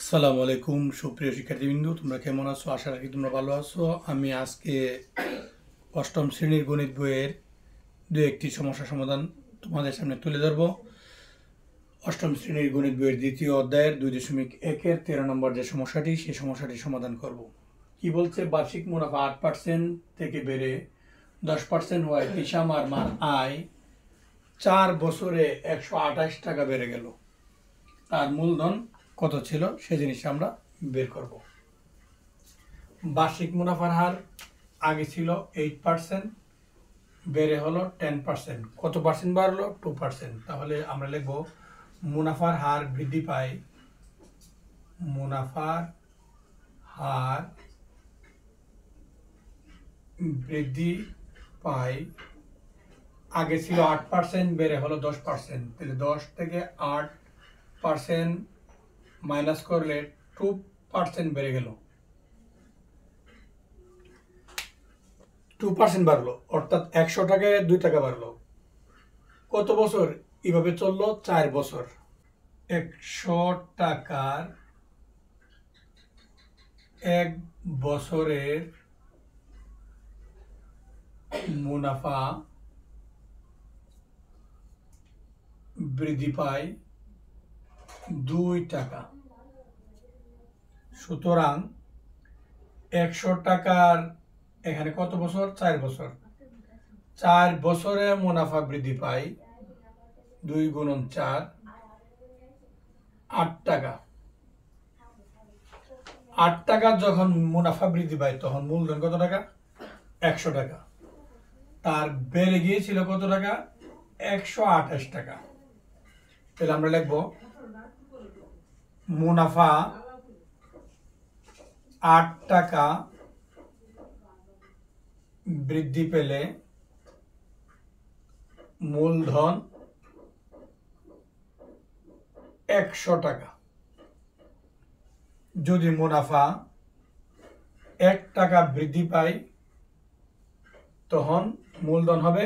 আসসালামু আলাইকুম সুপ্রিয় শিক্ষার্থীবৃন্দ, তোমরা কেমন আছো? আশা রাখি তোমরা ভালো আছো। আমি আজকে অষ্টম শ্রেণীর গণিত বইয়ের দু একটি সমস্যা সমাধান তোমাদের সামনে তুলে ধরবো। অষ্টম শ্রেণীর গণিত বইয়ের দ্বিতীয় অধ্যায়ের 2.1-এর 13 নম্বর যে সমস্যাটি, সেই সমস্যাটি সমাধান করব। কি বলছে? বার্ষিক মুনাফা 8% থেকে বেড়ে 10% হওয়ায় হিসাম আর মার আয় 4 বছরে 128 টাকা বেড়ে গেল। তার মূলধন কত ছিল সে জিনিসটা আমরা বের করব। বার্ষিক মুনাফার হার আগে ছিল 8%, বেড়ে হলো 10%। কত পার্সেন্ট বাড়লো? 2%। তাহলে আমরা লিখব মুনাফার হার বৃদ্ধি পায়, মুনাফার হার বৃদ্ধি পায়। আগে ছিল 8%, বেড়ে হলো 10%। তাহলে 10 থেকে 8% মাইনাস করলে 2% বেড়ে গেল, 2% বাড়লো, অর্থাৎ 100 টাকায় 2 টাকা বাড়লো। কত বছর এভাবে চললো? 4 বছর। 100 টাকার 1 বছরের মুনাফা বৃদ্ধি পায় 2 টাকা। সুতরাং 100 টাকার এখানে কত বছর? 4 বছর। 4 বছরে মুনাফা বৃদ্ধি পায় 2 গুণন 4, 8 টাকা। 8 টাকা যখন মুনাফা বৃদ্ধি পায় তখন মূলধন কত টাকা? 100 টাকা। তার বেড়ে গিয়েছিল কত টাকা? 128 টাকা। তাহলে আমরা লিখব মুনাফা 8 টাকা বৃদ্ধি পেলে মূলধন 100 টাকা। যদি মুনাফা 1 টাকা বৃদ্ধি পায় তখন মূলধন হবে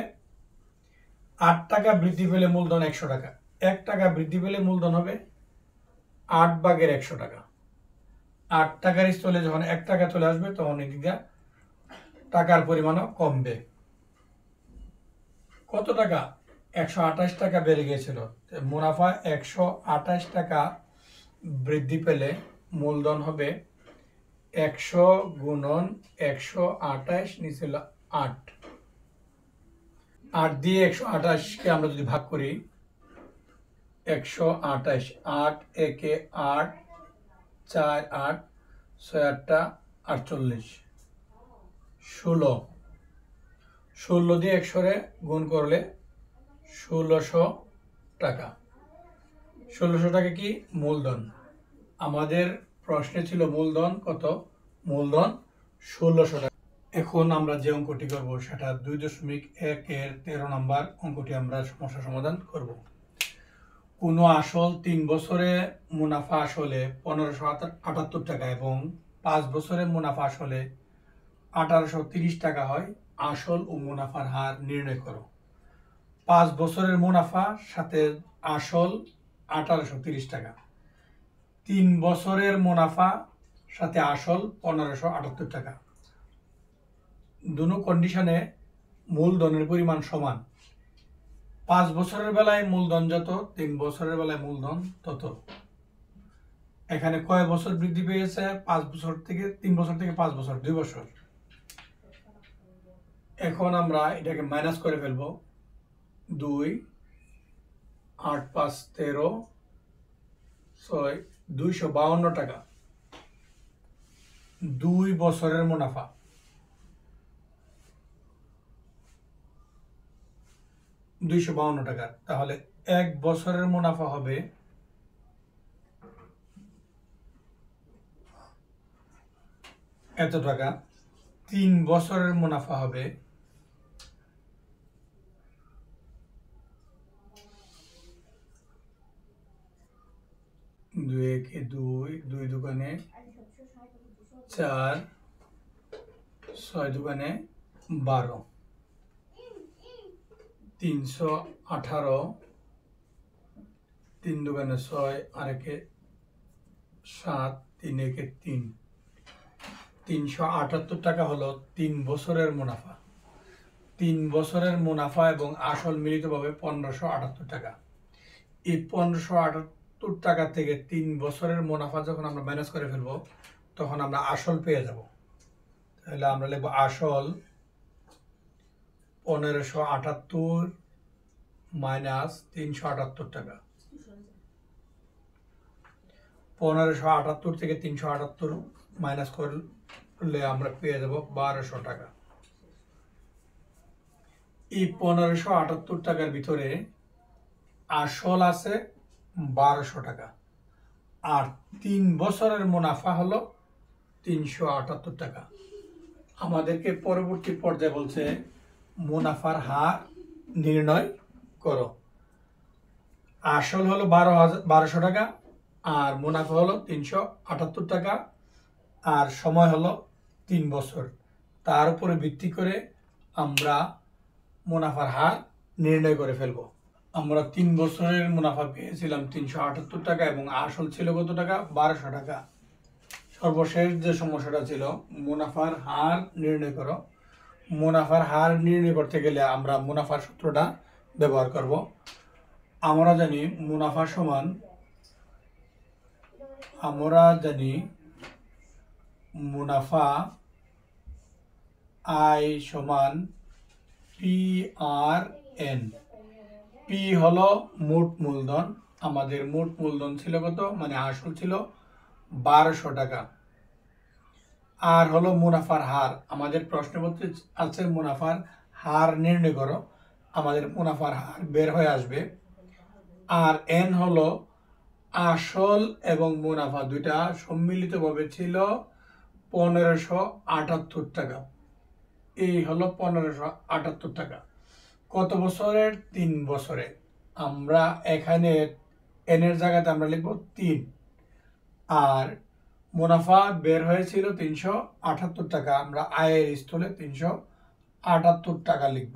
8 টাকা বৃদ্ধি পেলে মূলধন 100 টাকা। 1 টাকা বৃদ্ধি পেলে মূলধন হবে 8 ভাগের 100 টাকা। 8 টাকার স্থলে যখন 1 টাকা চলে আসবে তখন এদিকে টাকার পরিমাণও কমবে। কত টাকা? 128 টাকা বেড়ে গিয়েছিল। মুনাফা 128 টাকা বৃদ্ধি পেলে মূলধন হবে 100 গুণন 128, নিচে 8। 8 দিয়ে 128কে আমরা যদি ভাগ করি, 128, 8 একে 8, 4 8, 6 8 48, 16 দিয়ে 100 গুণ করলে 1600 টাকা। 1600 টাকা কি? মূলধন। আমাদের প্রশ্নে ছিল মূলধন কত? মূলধন 1600 টাকা। এখন আমরা যে অঙ্কটি করব সেটা 2.1-এর 13 নম্বর অঙ্কটি আমরা সমস্যা সমাধান করব। কোনো আসল 3 বছরে মুনাফা আসলে 1578 টাকা এবং 5 বছরে মুনাফা আসলে 1830 টাকা হয়। আসল ও মুনাফার হার নির্ণয় করো। 5 বছরের মুনাফা সাথে আসল 1830 টাকা, 3 বছরের মুনাফা সাথে আসল 1578 টাকা। দুটো কন্ডিশনে মূলধনের পরিমাণ সমান। 5 বছরের বেলায় মূলধন যত, 3 বছরের বেলায় মূলধন তত। এখানে কয় বছর বৃদ্ধি পেয়েছে? 5 বছর থেকে 3 বছর থেকে 5 বছর, 2 বছর। এখন আমরা এটাকে মাইনাস করে ফেলবো। 2 8 5 13 6 252 টাকা 2 বছরের মুনাফা। 252 টাকা। তাহলে 1 বছরের মুনাফা হবে এত টাকা। 3 বছরের মুনাফা হবে 2 একে 2, 2 দুগুণে 4, 6 দুগুণে 12, 318, 3 দুগুণে 6 আর একে 7 3 একে 3, 378 টাকা হলো 3 বছরের মুনাফা। 3 বছরের মুনাফা এবং আসল মিলিতভাবে 1578 টাকা। এই 1578 টাকা থেকে 3 বছরের মুনাফা যখন আমরা মাইনাস করে ফেলবো তখন আমরা আসল পেয়ে যাব। তাহলে আমরা লিখব আসল 1578 মাইনাস 378 টাকা। 1578 থেকে 378 মাইনাস করলে আমরা পেয়ে যাব 1200 টাকা। এই 1578 টাকার ভিতরে আসল আছে 1200 টাকা, আর 3 বছরের মুনাফা হলো 378 টাকা। আমাদেরকে পরবর্তী পর্যায়ে বলছে মুনাফার হার নির্ণয় করো। আসল হলো 1200 টাকা, আর মুনাফা হলো 378 টাকা, আর সময় হলো 3 বছর। তার উপরে ভিত্তি করে আমরা মুনাফার হার নির্ণয় করে ফেলবো। আমরা 3 বছরের মুনাফা পেয়েছিলাম 378 টাকা এবং আসল ছিল কত টাকা? 1200 টাকা। সর্বশেষ যে সমস্যাটা ছিল মুনাফার হার নির্ণয় করো। মুনাফার হার নির্ণয় করতে গেলে আমরা মুনাফার সূত্রটা ব্যবহার করব। আমরা জানি মুনাফা সমান মুনাফা আই সমান PRN। পি হলো মোট মূলধন। আমাদের মোট মূলধন ছিল কত? মানে আসল ছিল 1200 টাকা। আর হলো মুনাফার হার। আমাদের প্রশ্নপত্রে আছে মুনাফার হার নির্ণয় করো। আমাদের মুনাফার হার বের হয়ে আসবে। আর এন হলো আসল এবং মুনাফা দুইটা সম্মিলিতভাবে ছিল 1578 টাকা। এই হলো 1578 টাকা। কত বছরের? 3 বছরে। আমরা এখানে এন এর জায়গাতে আমরা লিখব 3, আর মুনাফা বের হয়েছিল 378 টাকা। আমরা আয়ের স্থলে 378 টাকা লিখব।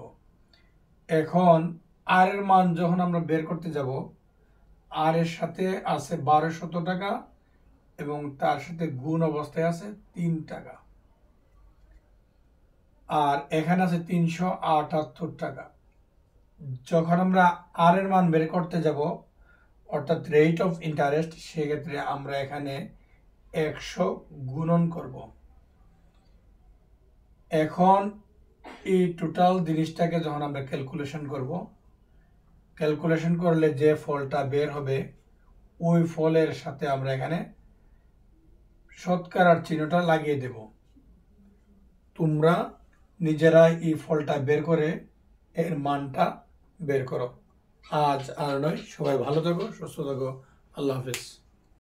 এখন আর এর মান যখন আমরা বের করতে যাব, আর এর সাথে আছে 1200 টাকা এবং তার সাথে গুণ অবস্থায় আছে 3 টাকা, আর এখানে আছে 378 টাকা। যখন আমরা আর এর মান বের করতে যাব অর্থাৎ রেট অফ ইন্টারেস্ট, সেক্ষেত্রে আমরা এখানে 100 গুণন করব। এখন এই টোটাল জিনিসটাকে যখন আমরা ক্যালকুলেশন করব, ক্যালকুলেশন করলে যে ফলটা বের হবে ওই ফলের সাথে আমরা এখানে শতকরার চিহ্নটা লাগিয়ে দেব। তোমরা নিজেরাই এই ফলটা বের করে এর মানটা বের করো। আজ আর নয়, সবাই ভালো থাকো, সুস্থ থাকো। আল্লাহ হাফেজ।